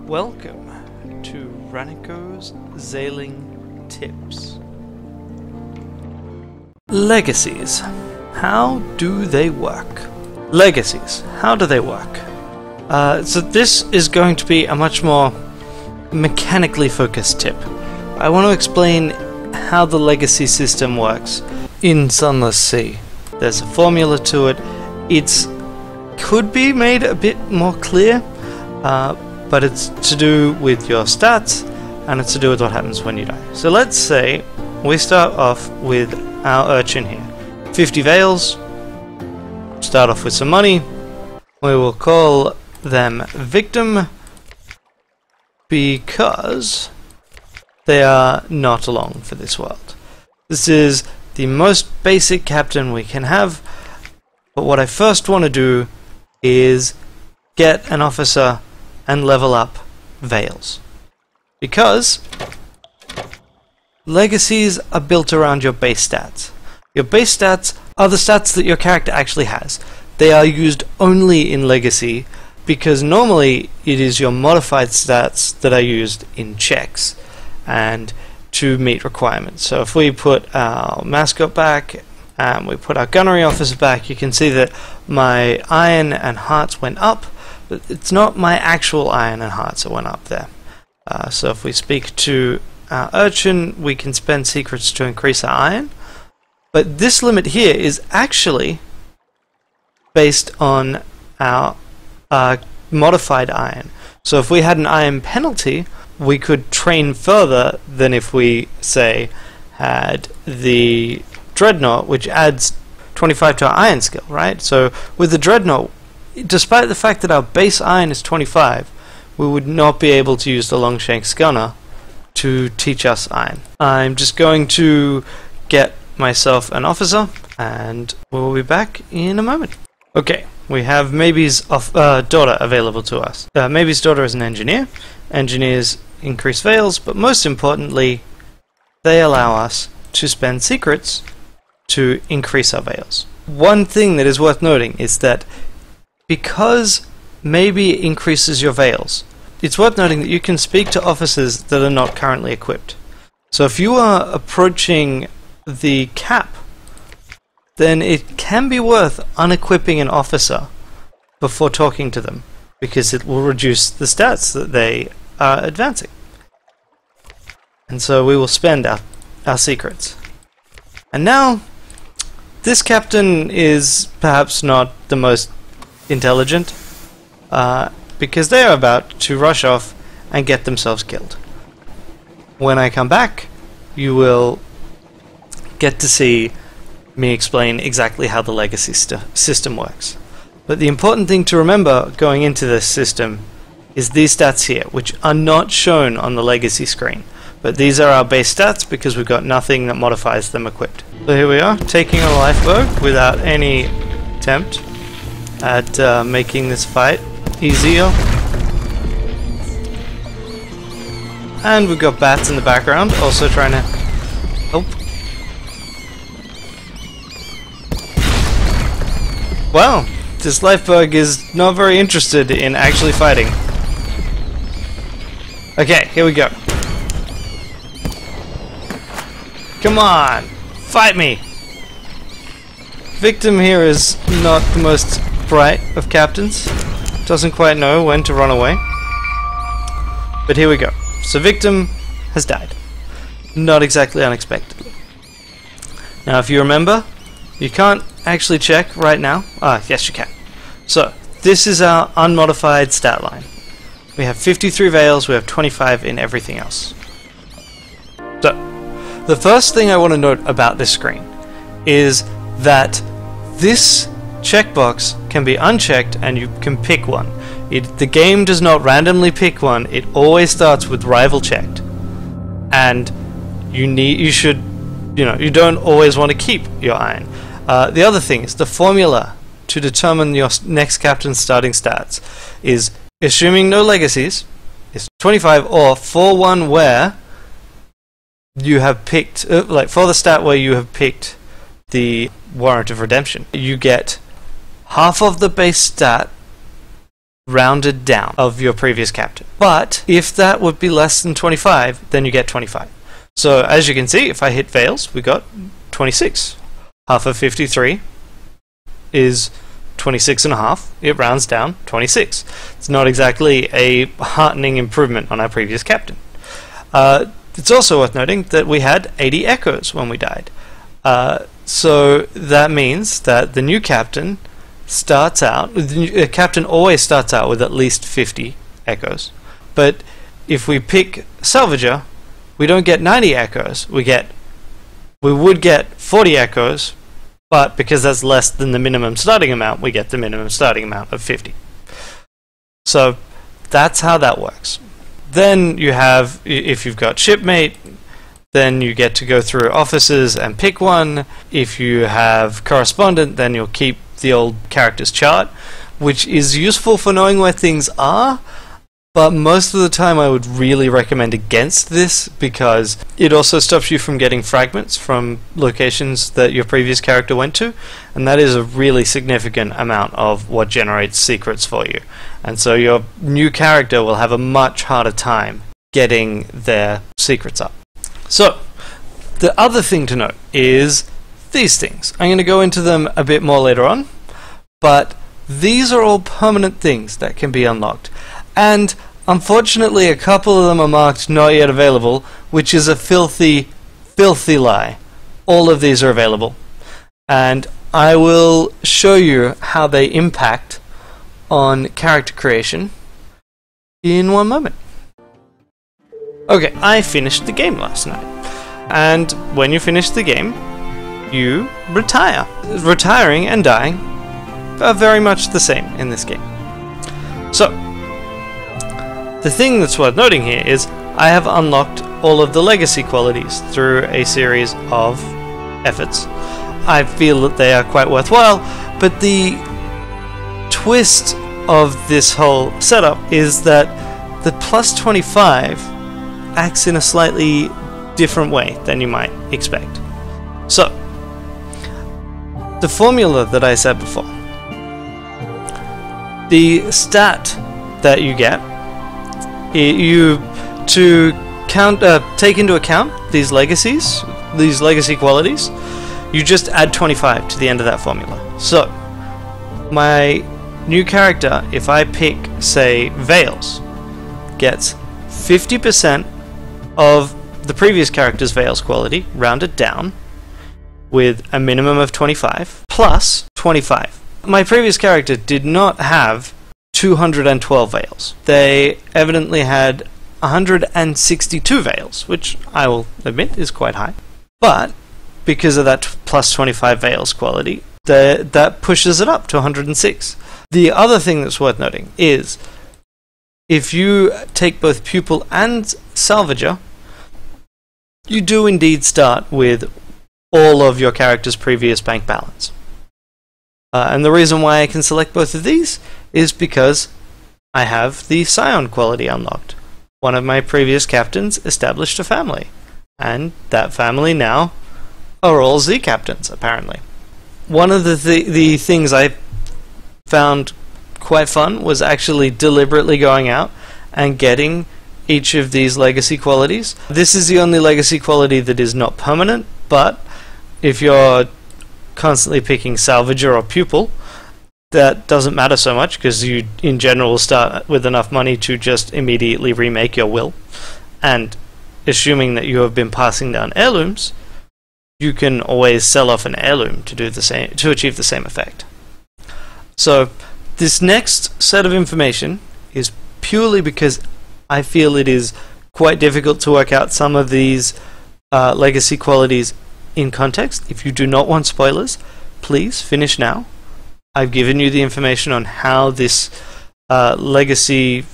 Welcome to Ranneko's Zailing Tips. Legacies. How do they work? Legacies. How do they work? So this is going to be a much more mechanically focused tip. I want to explain how the legacy system works in Sunless Sea. There's a formula to it. It's could be made a bit more clear, but it's to do with your stats, and it's to do with what happens when you die. So let's say we start off with our urchin here. 50 veils, start off with some money. We will call them victim because they are not along for this world. This is the most basic captain we can have, but what I first want to do is get an officer and level up veils, because legacies are built around your base stats. Your base stats are the stats that your character actually has. They are used only in legacy because normally it is your modified stats that are used in checks and to meet requirements. So if we put our mascot back and we put our gunnery officer back, you can see that my iron and hearts went up, but it's not my actual iron and hearts that went up there. So if we speak to our urchin, we can spend secrets to increase our iron, but this limit here is actually based on our modified iron. So if we had an iron penalty, we could train further than if we, say, had the Dreadnought, which adds 25 to our iron skill, right? So with the Dreadnought, despite the fact that our base iron is 25, we would not be able to use the Longshanks gunner to teach us iron. I'm just going to get myself an officer, and we'll be back in a moment. Okay, we have Maybe's daughter available to us. Maybe's daughter is an engineer. Engineers increase veils, but most importantly, they allow us to spend secrets to increase our veils. One thing that is worth noting is that because Maybe increases your veils, it's worth noting that you can speak to officers that are not currently equipped. So if you are approaching the cap, then it can be worth unequipping an officer before talking to them, because it will reduce the stats that they are advancing. And so we will spend our secrets. And now, this captain is perhaps not the most intelligent, because they are about to rush off and get themselves killed. When I come back, you will get to see me explain exactly how the legacy system works. But the important thing to remember going into this system is these stats here, which are not shown on the legacy screen. But these are our base stats because we've got nothing that modifies them equipped. So here we are, taking a lifeboat without any attempt at making this fight easier. And we've got bats in the background, also trying to help. Well, this lifeboat is not very interested in actually fighting. Okay, here we go. Come on, fight me! Victim here is not the most bright of captains. Doesn't quite know when to run away. But here we go. So Victim has died. Not exactly unexpectedly. Now if you remember, you can't actually check right now. Ah, yes you can. So, this is our unmodified stat line. We have 53 veils, we have 25 in everything else. So, the first thing I want to note about this screen is that this checkbox can be unchecked and you can pick one. The game does not randomly pick one, it always starts with rival checked. And you don't always want to keep your iron. The other thing is the formula to determine your next captain's starting stats is, assuming no legacies, is 25, or for one where you have picked, like for the stat where you have picked the warrant of redemption, you get half of the base stat rounded down of your previous captain. But if that would be less than 25, then you get 25. So as you can see, if I hit Veils, we got 26. Half of 53 is 26 and a half. It rounds down 26. It's not exactly a heartening improvement on our previous captain. It's also worth noting that we had 80 echoes when we died. So that means that the new captain starts out, the captain always starts out with at least 50 echoes. But if we pick Salvager, we don't get 90 echoes. We would get 40 echoes, but because that's less than the minimum starting amount, we get the minimum starting amount of 50. So that's how that works. Then you have, if you've got shipmate, then you get to go through officers and pick one. If you have correspondent, then you'll keep the old character's chart, which is useful for knowing where things are, but most of the time I would really recommend against this because it also stops you from getting fragments from locations that your previous character went to, and that is a really significant amount of what generates secrets for you. And so your new character will have a much harder time getting their secrets up. So, the other thing to note is these things. I'm going to go into them a bit more later on, but these are all permanent things that can be unlocked. And unfortunately, a couple of them are marked not yet available, which is a filthy, filthy lie. All of these are available. And I will show you how they impact on character creation in one moment. Okay, I finished the game last night. And when you finish the game, you retire. Retiring and dying are very much the same in this game. So, the thing that's worth noting here is I have unlocked all of the legacy qualities through a series of efforts. I feel that they are quite worthwhile, but the twist of this whole setup is that the plus 25 acts in a slightly different way than you might expect. So, the formula that I said before, the stat that you get, take into account these legacies, these legacy qualities, you just add 25 to the end of that formula. So, my new character, if I pick, say, Veils, gets 50% of the previous character's Veils quality, rounded down, with a minimum of 25, plus 25. My previous character did not have 212 Veils. They evidently had 162 Veils, which I will admit is quite high. But, because of that plus 25 Veils quality, that pushes it up to 106. The other thing that's worth noting is, if you take both Pupil and Salvager, you do indeed start with all of your character's previous bank balance. And the reason why I can select both of these is because I have the Scion quality unlocked. One of my previous captains established a family, and that family now are all Z captains, apparently. One of the things I found quite fun was actually deliberately going out and getting each of these legacy qualities. This is the only legacy quality that is not permanent, but if you're constantly picking Salvager or Pupil, that doesn't matter so much because you in general will start with enough money to just immediately remake your will, and assuming that you have been passing down heirlooms, you can always sell off an heirloom to do the same, to achieve the same effect. So this next set of information is purely because I feel it is quite difficult to work out some of these legacy qualities in context. If you do not want spoilers, please finish now. I've given you the information on how this legacy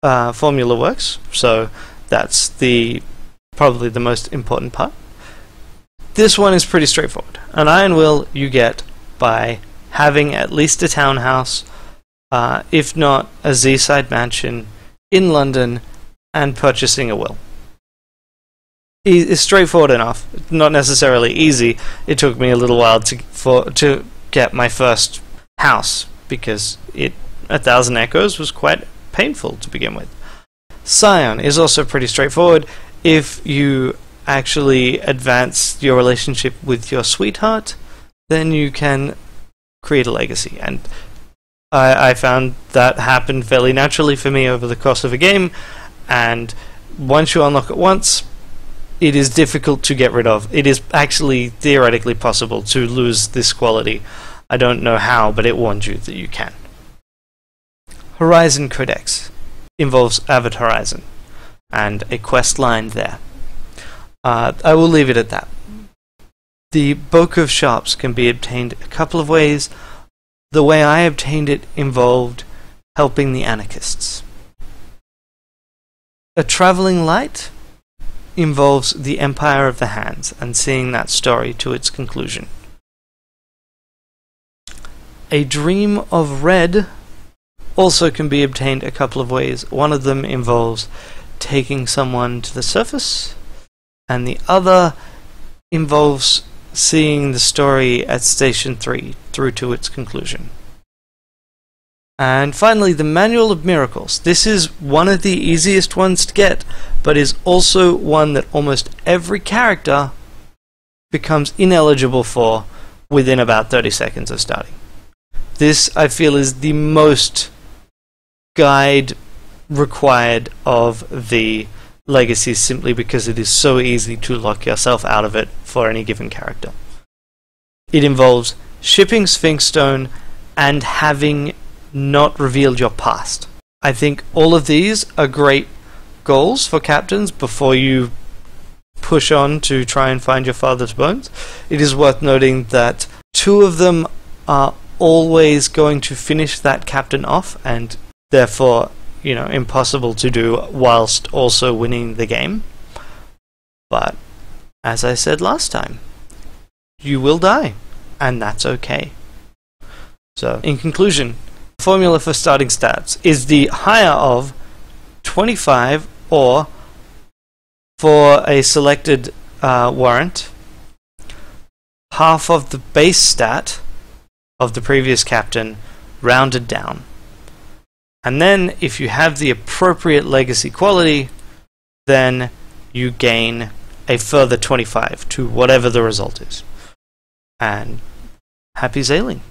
formula works, so that's probably the most important part. This one is pretty straightforward. An Iron Will you get by having at least a townhouse, if not a Z-side mansion in London, and purchasing a will. It's straightforward enough. Not necessarily easy. It took me a little while to get my first house because it 1,000 echoes was quite painful to begin with. Scion is also pretty straightforward. If you actually advance your relationship with your sweetheart, then you can create a legacy. And I found that happened fairly naturally for me over the course of a game, and once you unlock it once, it is difficult to get rid of. It is actually theoretically possible to lose this quality. I don't know how, but it warned you that you can. Horizon Codex involves Avid Horizon and a quest line there. I will leave it at that. The Book of Sharps can be obtained a couple of ways. The way I obtained it involved helping the anarchists. A Traveling Light involves the Empire of the Hands and seeing that story to its conclusion. A Dream of Red also can be obtained a couple of ways. One of them involves taking someone to the surface, and the other involves seeing the story at Station 3 through to its conclusion. And finally, the Manual of Miracles. This is one of the easiest ones to get, but is also one that almost every character becomes ineligible for within about 30 seconds of starting. This, I feel, is the most guide required of the Legacies, simply because it is so easy to lock yourself out of it for any given character. It involves shipping Sphinx Stone and having not revealed your past. I think all of these are great goals for captains before you push on to try and find your father's bones. It is worth noting that 2 of them are always going to finish that captain off, and therefore, impossible to do whilst also winning the game. But, as I said last time, you will die, and that's okay. So, in conclusion, the formula for starting stats is the higher of 25, or for a selected warrant, half of the base stat of the previous captain rounded down. And then, if you have the appropriate legacy quality, then you gain a further 25 to whatever the result is. And happy Zailing!